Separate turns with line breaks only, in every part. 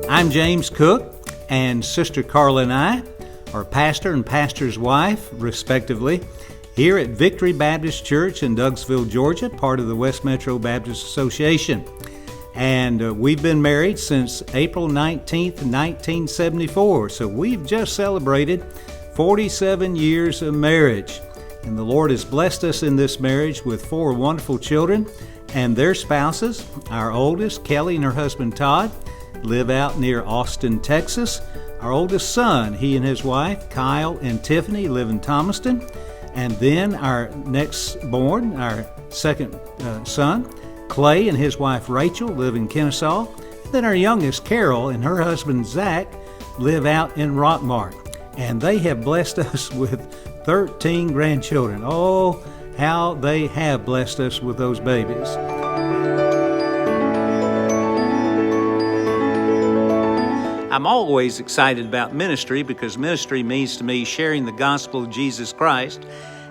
I'm James Cook, and Sister Carla and I are pastor and pastor's wife, respectively, here at Victory Baptist Church in Douglasville, Georgia, part of the West Metro Baptist Association. And we've been married since April 19th, 1974, so we've just celebrated 47 years of marriage. And the Lord has blessed us in this marriage with 4 wonderful children and their spouses. Our oldest, Kelly, and her husband Todd, live out near Austin, Texas. Our oldest son, he and his wife, Kyle and Tiffany, live in Thomaston. And then our next born, our second son, Clay, and his wife Rachel live in Kennesaw. Then our youngest, Carol, and her husband Zach live out in Rockmart. And they have blessed us with 13 grandchildren. Oh, how they have blessed us with those babies. I'm always excited about ministry because ministry means to me sharing the gospel of Jesus Christ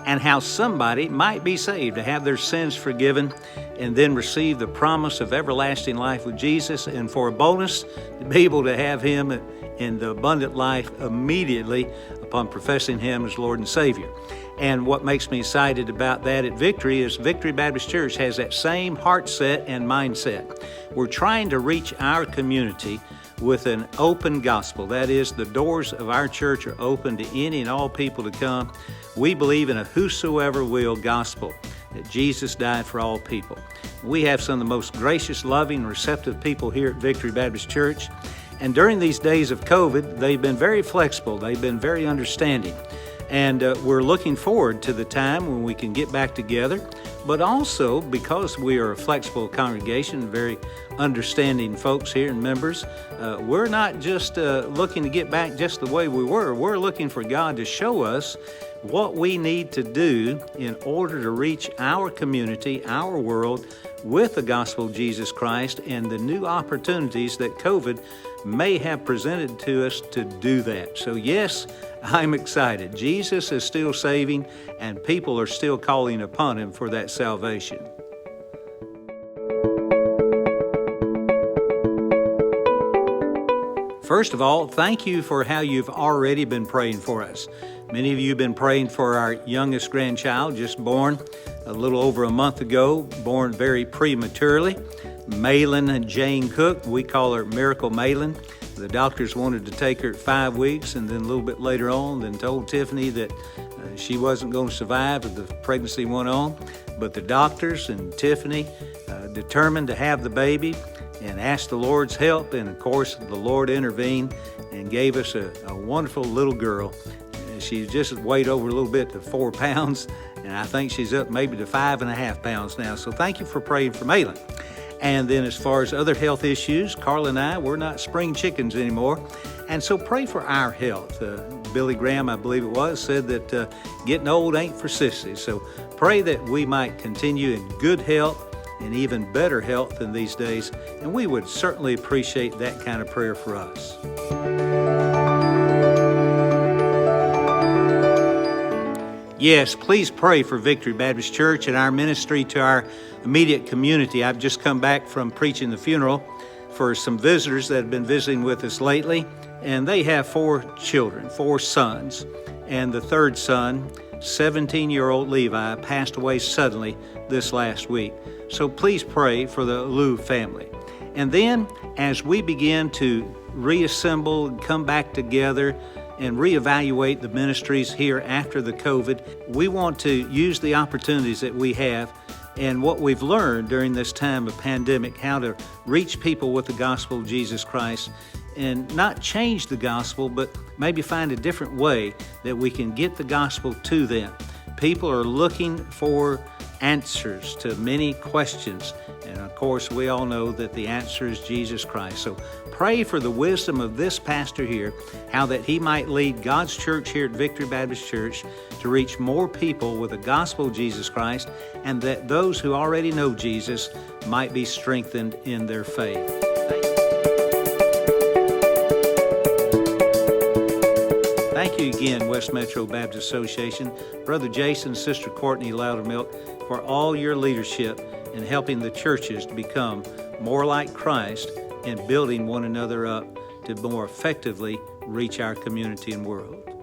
and how somebody might be saved, to have their sins forgiven and then receive the promise of everlasting life with Jesus, and for a bonus, to be able to have Him in the abundant life immediately upon professing Him as Lord and Savior. And what makes me excited about that at Victory is Victory Baptist Church has that same heart set and mindset. We're trying to reach our community with an open gospel. That is, the doors of our church are open to any and all people to come. We believe in a whosoever will gospel, that Jesus died for all people. We have some of the most gracious, loving, receptive people here at Victory Baptist Church. And during these days of COVID, they've been very flexible. They've been very understanding. And we're looking forward to the time when we can get back together. But also, because we are a flexible congregation, very understanding folks here and members, we're not just looking to get back just the way we were. We're looking for God to show us what we need to do in order to reach our community, our world, with the gospel of Jesus Christ and the new opportunities that COVID may have presented to us to do that. So yes, I'm excited. Jesus is still saving, and people are still calling upon Him for that salvation. First of all, thank you for how you've already been praying for us. Many of you have been praying for our youngest grandchild, just born a little over a month ago, born very prematurely, Malin and Jane Cook. We call her Miracle Malin. The doctors wanted to take her at 5 weeks, and then a little bit later on, then told Tiffany that she wasn't going to survive if the pregnancy went on. But the doctors and Tiffany determined to have the baby and asked the Lord's help. And of course, the Lord intervened and gave us a wonderful little girl. She just weighed over a little bit to 4 pounds, and I think she's up maybe to 5.5 pounds now. So thank you for praying for Malin. And then as far as other health issues, Carla and I, we're not spring chickens anymore. And so pray for our health. Billy Graham, I believe it was, said that getting old ain't for sissies. So pray that we might continue in good health and even better health in these days. And we would certainly appreciate that kind of prayer for us. Yes, please pray for Victory Baptist Church and our ministry to our immediate community. I've just come back from preaching the funeral for some visitors that have been visiting with us lately, and they have 4 children, 4 sons. And the third son, 17-year-old Levi, passed away suddenly this last week. So please pray for the Liu family. And then as we begin to reassemble and come back together and reevaluate the ministries here after the COVID, we want to use the opportunities that we have and what we've learned during this time of pandemic, how to reach people with the gospel of Jesus Christ and not change the gospel, but maybe find a different way that we can get the gospel to them. People are looking for answers to many questions. And of course, we all know that the answer is Jesus Christ. So pray for the wisdom of this pastor here, how that he might lead God's church here at Victory Baptist Church to reach more people with the gospel of Jesus Christ, and that those who already know Jesus might be strengthened in their faith. Thank you again, West Metro Baptist Association, Brother Jason, Sister Courtney Loudermilk, for all your leadership in helping the churches to become more like Christ and building one another up to more effectively reach our community and world.